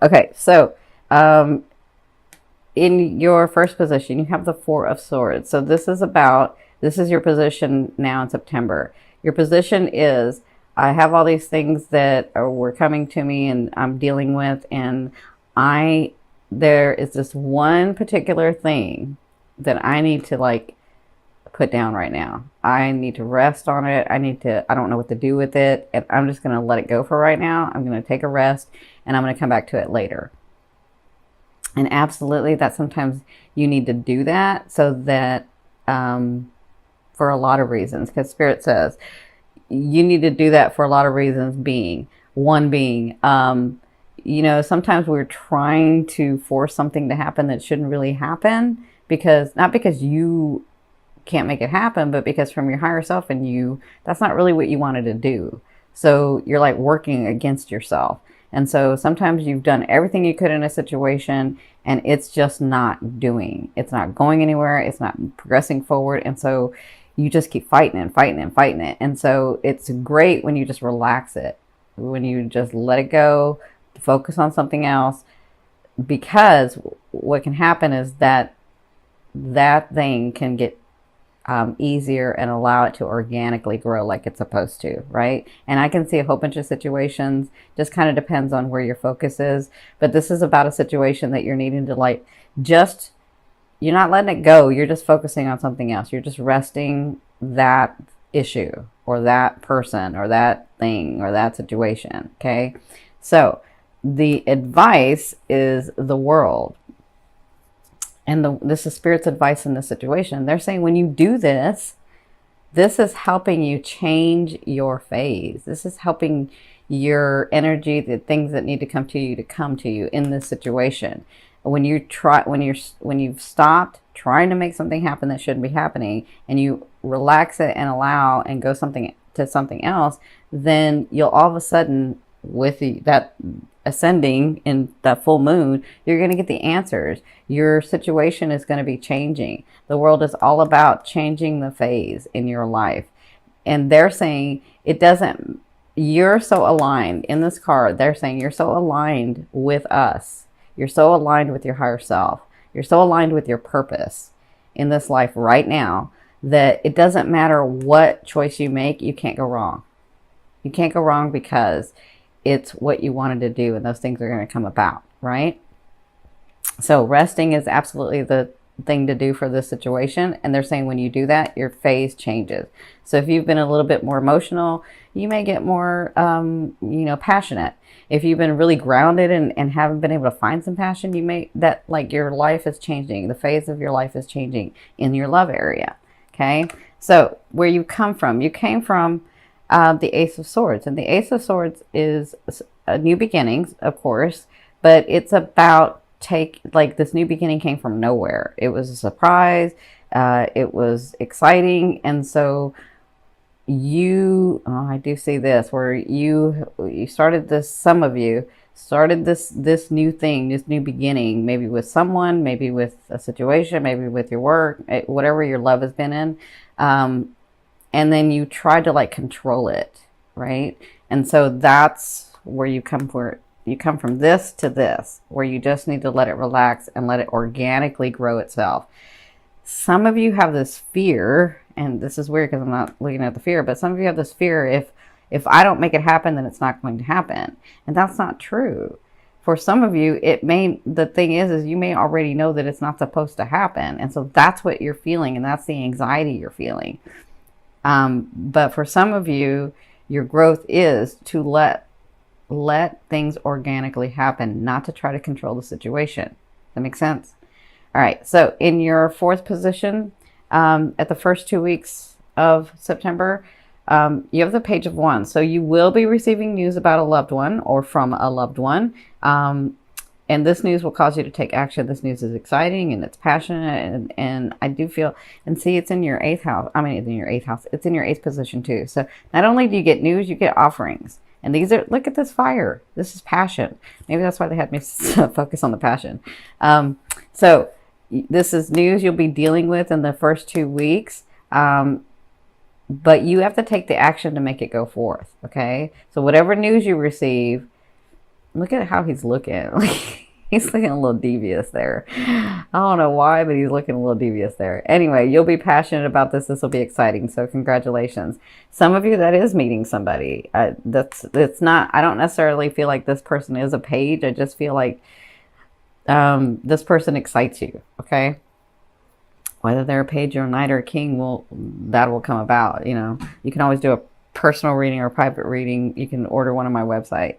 Okay, so um, in your first position, you have the Four of Swords. So this is your position now in September. Your position is, I have all these things that were coming to me and I'm dealing with, and I, there is this one particular thing that I need to like put down right now. I need to rest on it. I don't know what to do with it. And I'm just going to let it go for right now. I'm going to take a rest and I'm going to come back to it later. And absolutely, that sometimes you need to do that so that for a lot of reasons, because Spirit says you need to do that for a lot of reasons. Sometimes we're trying to force something to happen that shouldn't really happen, because not because you can't make it happen, but because from your higher self and you, that's not really what you wanted to do. So you're like working against yourself. And so sometimes you've done everything you could in a situation and it's just not doing. It's not going anywhere. It's not progressing forward. And so you just keep fighting and fighting and fighting it. And so it's great when you just relax it, when you just let it go, focus on something else, because what can happen is that that thing can get easier and allow it to organically grow like it's supposed to, right? And I can see a whole bunch of situations, just kind of depends on where your focus is. But this is about a situation that you're needing to like, just, you're not letting it go. You're just focusing on something else. You're just resting that issue or that person or that thing or that situation. Okay. So the advice is the world. And this is Spirit's advice in this situation. They're saying when you do this, this is helping you change your phase. This is helping your energy, the things that need to come to you in this situation. When you've stopped trying to make something happen that shouldn't be happening, and you relax it and allow and go to something else, then you'll all of a sudden, with that ascending in that full moon, you're going to get the answers. Your situation is going to be changing. The world is all about changing the phase in your life. And they're saying you're so aligned in this card. They're saying you're so aligned with us. You're so aligned with your higher self. You're so aligned with your purpose in this life right now that it doesn't matter what choice you make, you can't go wrong. You can't go wrong because it's what you wanted to do, and those things are going to come about, right? So resting is absolutely the thing to do for this situation. And they're saying when you do that, your phase changes. So if you've been a little bit more emotional, you may get more, passionate. If you've been really grounded and haven't been able to find some passion, your life is changing. The phase of your life is changing in your love area. Okay. So where you came from the Ace of Swords. And the Ace of Swords is a new beginnings, of course, but it's about this new beginning came from nowhere. It was a surprise. It was exciting. And so I do see this where you started this, some of you started this new thing, this new beginning, maybe with someone, maybe with a situation, maybe with your work, whatever your love has been in. And then you try to control it, right? And so that's where you come from this to this, where you just need to let it relax and let it organically grow itself. Some of you have this fear, and this is weird because I'm not looking at the fear, but some of you have this fear, if I don't make it happen, then it's not going to happen. And that's not true. For some of you, the thing is you may already know that it's not supposed to happen. And so that's what you're feeling, and that's the anxiety you're feeling. But for some of you, your growth is to let things organically happen, not to try to control the situation. Does that make sense? All right. So in your fourth position, at the first 2 weeks of September, you have the Page of Wands. So you will be receiving news about a loved one or from a loved one. And this news will cause you to take action. This news is exciting and it's passionate. And I do feel, and see, it's in your eighth house. I mean, it's in your eighth house. It's in your eighth position too. So not only do you get news, you get offerings. And these are, look at this fire. This is passion. Maybe that's why they had me focus on the passion. So this is news you'll be dealing with in the first 2 weeks. But you have to take the action to make it go forth. Okay. So whatever news you receive, Look at how he's looking. He's looking a little devious there. I don't know why, but he's looking a little devious there. Anyway, you'll be passionate about this. This will be exciting. So congratulations. Some of you, that is meeting somebody. It's not, I don't necessarily feel like this person is a page. I just feel like this person excites you. Okay. Whether they're a page or a knight or a king, that will come about. You know, you can always do a personal reading or a private reading. You can order one on my website.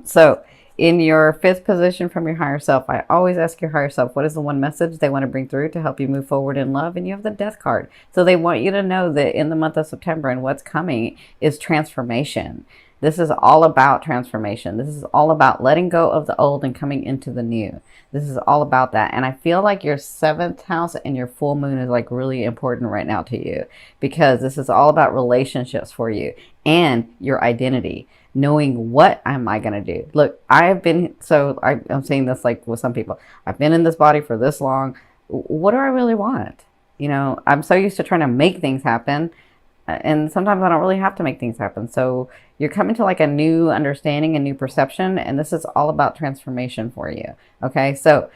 So in your fifth position from your higher self, I always ask your higher self, what is the one message they want to bring through to help you move forward in love? And you have the Death card. So they want you to know that in the month of September and what's coming is transformation. This is all about transformation. This is all about letting go of the old and coming into the new. This is all about that. And I feel like your seventh house and your full moon is like really important right now to you, because this is all about relationships for you and your identity. Knowing what am I going to do? Look, I'm saying this like with some people. I've been in this body for this long. What do I really want? You know, I'm so used to trying to make things happen. And sometimes I don't really have to make things happen. So you're coming to like a new understanding, a new perception. And this is all about transformation for you. Okay. So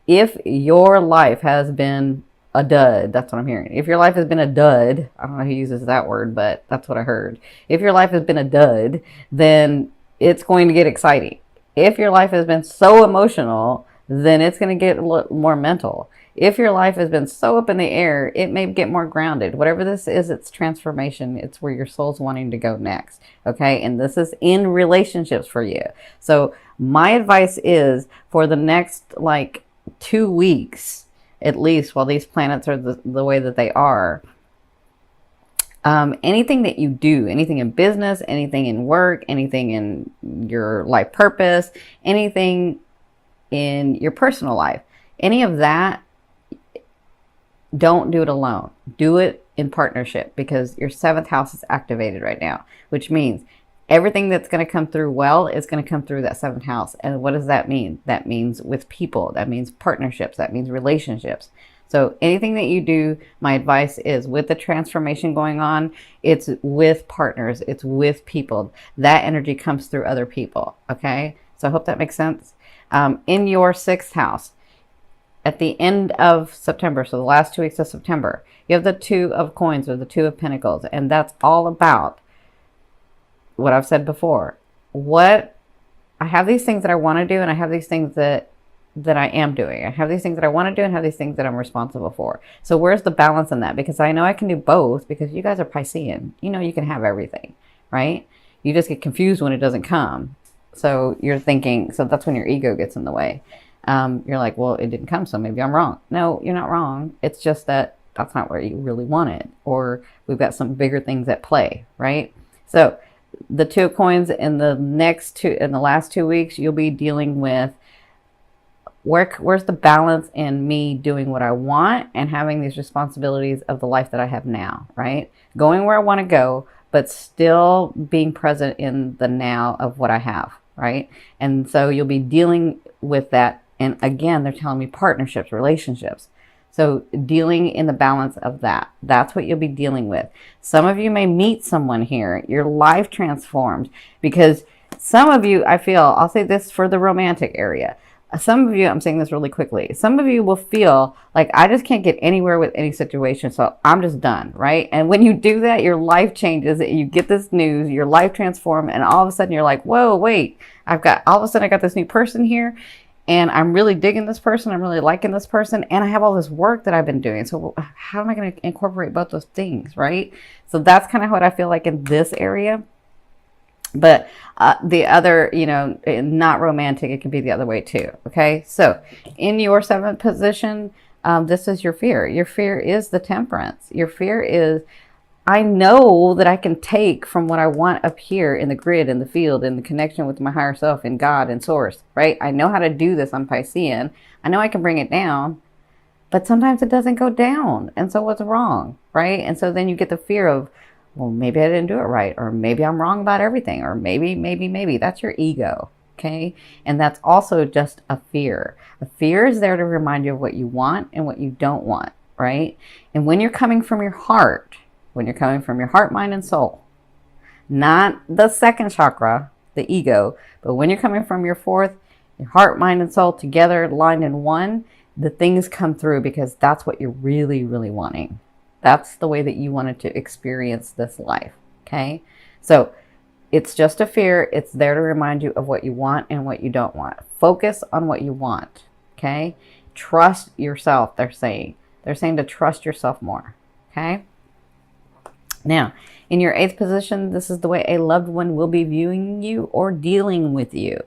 if your life has been a dud, that's what I'm hearing. If your life has been a dud, I don't know who uses that word, but that's what I heard. If your life has been a dud, then it's going to get exciting. If your life has been so emotional, then it's going to get a little more mental. If your life has been so up in the air, it may get more grounded. Whatever this is, it's transformation. It's where your soul's wanting to go next. Okay. And this is in relationships for you. So my advice is for the next like 2 weeks, at least while these planets are the way that they are, anything that you do, anything in business, anything in work, anything in your life purpose, anything in your personal life, any of that, don't do it alone. Do it in partnership, because your seventh house is activated right now, which means everything that's going to come through well is going to come through that seventh house. And what does that mean? That means with people. That means partnerships. That means relationships. So anything that you do, my advice is with the transformation going on, it's with partners. It's with people. That energy comes through other people. Okay. So I hope that makes sense. In your sixth house, at the end of September, so the last 2 weeks of September, you have the Two of Coins or the Two of Pentacles. And that's all about what I've said before. What I have these things that I want to do, and I have these things that I am doing. I have these things that I want to do and have these things that I'm responsible for. So where's the balance in that? Because I know I can do both, because you guys are Piscean. You know, you can have everything, right? You just get confused when it doesn't come. So you're thinking, so that's when your ego gets in the way. You're like, well, it didn't come, so maybe I'm wrong. No, you're not wrong. It's just that that's not where you really want it. Or we've got some bigger things at play, right? So the Two of Coins in the last 2 weeks, you'll be dealing with where's the balance in me doing what I want and having these responsibilities of the life that I have now, right? Going where I want to go, but still being present in the now of what I have, right? And so you'll be dealing with that. And again, they're telling me partnerships, relationships. So dealing in the balance of that, that's what you'll be dealing with. Some of you may meet someone here, your life transformed, because some of you, I feel, I'll say this for the romantic area. Some of you, I'm saying this really quickly, some of you will feel like, I just can't get anywhere with any situation, so I'm just done, right? And when you do that, your life changes. You get this news, your life transforms, and all of a sudden you're like, whoa, wait, all of a sudden I got this new person here, and I'm really digging this person, I'm really liking this person, and I have all this work that I've been doing. So how am I going to incorporate both those things, right? So that's kind of what I feel like in this area. But the other, you know, not romantic, it can be the other way too. Okay. So in your seventh position, this is your fear. Your fear is the Temperance. Your fear is, I know that I can take from what I want up here in the grid, in the field, in the connection with my higher self, in God and source, right? I know how to do this. I'm Piscean. I know I can bring it down, but sometimes it doesn't go down. And so what's wrong, right? And so then you get the fear of, well, maybe I didn't do it right, or maybe I'm wrong about everything, or maybe. That's your ego, okay? And that's also just a fear. A fear is there to remind you of what you want and what you don't want, right? And when you're coming from your heart, mind, and soul, not the second chakra, the ego. But when you're coming from your fourth, your heart, mind, and soul together, aligned in one, the things come through because that's what you're really, really wanting. That's the way that you wanted to experience this life. Okay? So it's just a fear. It's there to remind you of what you want and what you don't want. Focus on what you want. Okay? Trust yourself, they're saying. They're saying to trust yourself more. Okay? Now, in your eighth position, this is the way a loved one will be viewing you or dealing with you.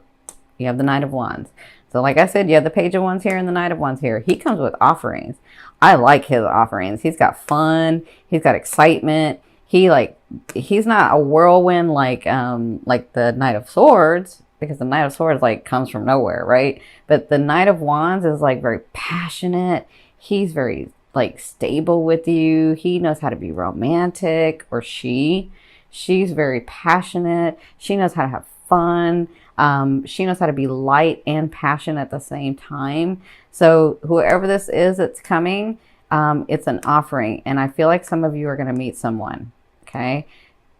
You have the Knight of Wands. So like I said, you have the Page of Wands here and the Knight of Wands here. He comes with offerings. I like his offerings. He's got fun. He's got excitement. He's not a whirlwind like the Knight of Swords, because the Knight of Swords like comes from nowhere, right? But the Knight of Wands is like very passionate. He's very like stable with you. He knows how to be romantic, or she's very passionate. She knows how to have fun. She knows how to be light and passionate at the same time. So whoever this is that's coming, it's an offering. And I feel like some of you are going to meet someone. Okay.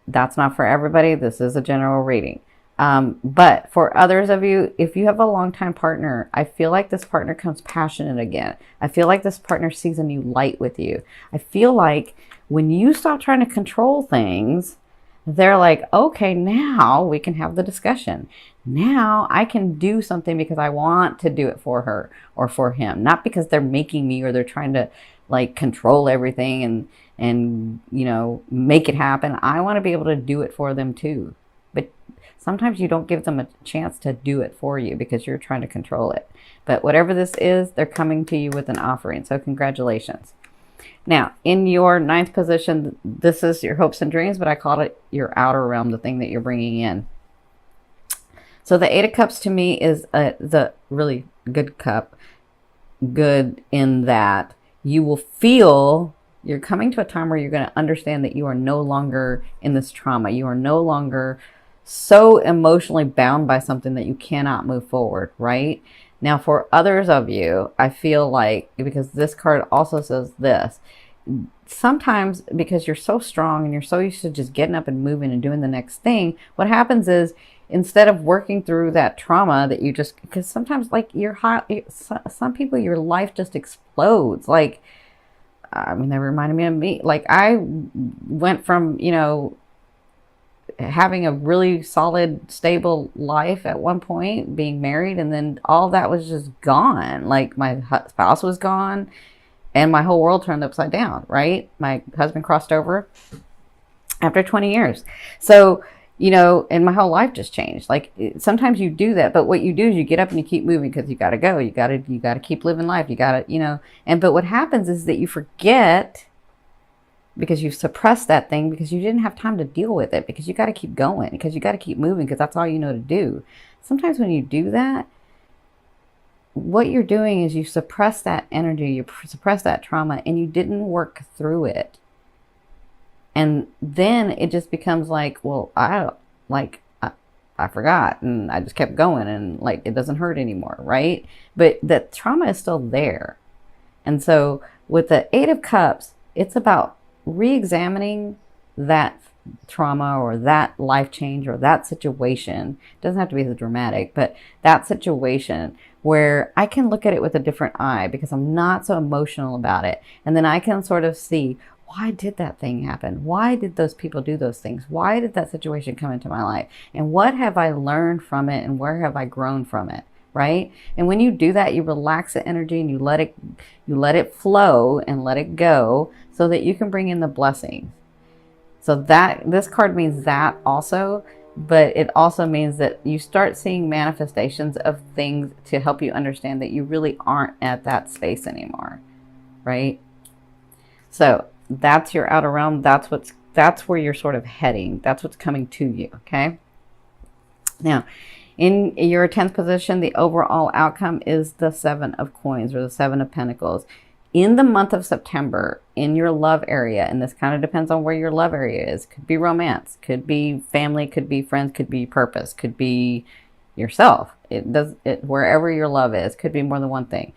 That's not for everybody. This is a general reading. But for others of you, if you have a longtime partner, I feel like this partner comes passionate again. I feel like this partner sees a new light with you. I feel like when you stop trying to control things, they're like, okay, now we can have the discussion. Now I can do something because I want to do it for her or for him, not because they're making me or they're trying to like control everything and you know, make it happen. I want to be able to do it for them too. But sometimes you don't give them a chance to do it for you because you're trying to control it. But whatever this is, they're coming to you with an offering. So congratulations. Now, in your ninth position, this is your hopes and dreams, but I call it your outer realm, the thing that you're bringing in. So the Eight of Cups to me is the really good cup. Good in that you will feel you're coming to a time where you're going to understand that you are no longer in this trauma. You are no longer so emotionally bound by something that you cannot move forward, right? Now, for others of you, I feel like, because this card also says this, sometimes because you're so strong and you're so used to just getting up and moving and doing the next thing, what happens is instead of working through that trauma that you just, because sometimes like some people, your life just explodes. Like, I mean, that reminded me of me. Like I went from, you know, having a really solid, stable life at one point, being married, and then all that was just gone. Like my spouse was gone and my whole world turned upside down, right? My husband crossed over after 20 years. So, you know, and my whole life just changed. Like sometimes you do that, but what you do is you get up and you keep moving because you got to go. You got to keep living life. You got to, you know, but what happens is that you forget, because you've suppressed that thing because you didn't have time to deal with it, because you got to keep going, because you got to keep moving, because that's all you know to do. Sometimes when you do that, what you're doing is you suppress that energy, you suppress that trauma, and you didn't work through it. And then it just becomes like, well, I forgot, and I just kept going, and like it doesn't hurt anymore, right? But that trauma is still there. And so with the Eight of Cups, it's about re-examining that trauma or that life change or that situation. It doesn't have to be so dramatic, but that situation where I can look at it with a different eye because I'm not so emotional about it. And then I can sort of see, why did that thing happen? Why did those people do those things? Why did that situation come into my life? And what have I learned from it? And where have I grown from it? Right? And when you do that, you relax the energy and you let it flow and let it go so that you can bring in the blessings. So that this card means that also, but it also means that you start seeing manifestations of things to help you understand that you really aren't at that space anymore, right? So that's your outer realm. That's where you're sort of heading. That's what's coming to you, okay? Now, in your 10th position, the overall outcome is the Seven of Coins, or the Seven of Pentacles. In the month of September, in your love area, and this kind of depends on where your love area is, could be romance, could be family, could be friends, could be purpose, could be yourself. Wherever your love is, could be more than one thing.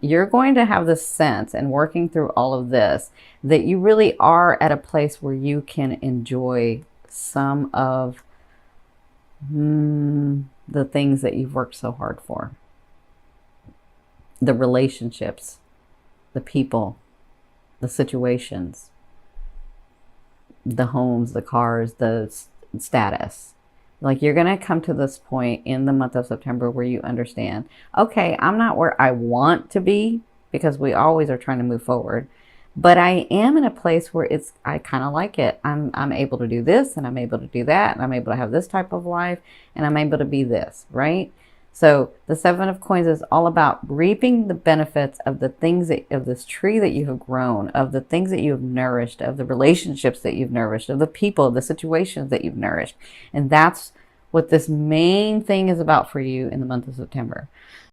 You're going to have this sense, and working through all of this, that you really are at a place where you can enjoy some of The things that you've worked so hard for, the relationships, the people, the situations, the homes, the cars, the status. Like, you're going to come to this point in the month of September where you understand, okay, I'm not where I want to be, because we always are trying to move forward. But I am in a place where I kind of like it. I'm able to do this, and I'm able to do that, and I'm able to have this type of life, and I'm able to be this, right? So the Seven of Coins is all about reaping the benefits of the things of this tree that you have grown, of the things that you have nourished, of the relationships that you've nourished, of the people, the situations that you've nourished. And that's what this main thing is about for you in the month of September.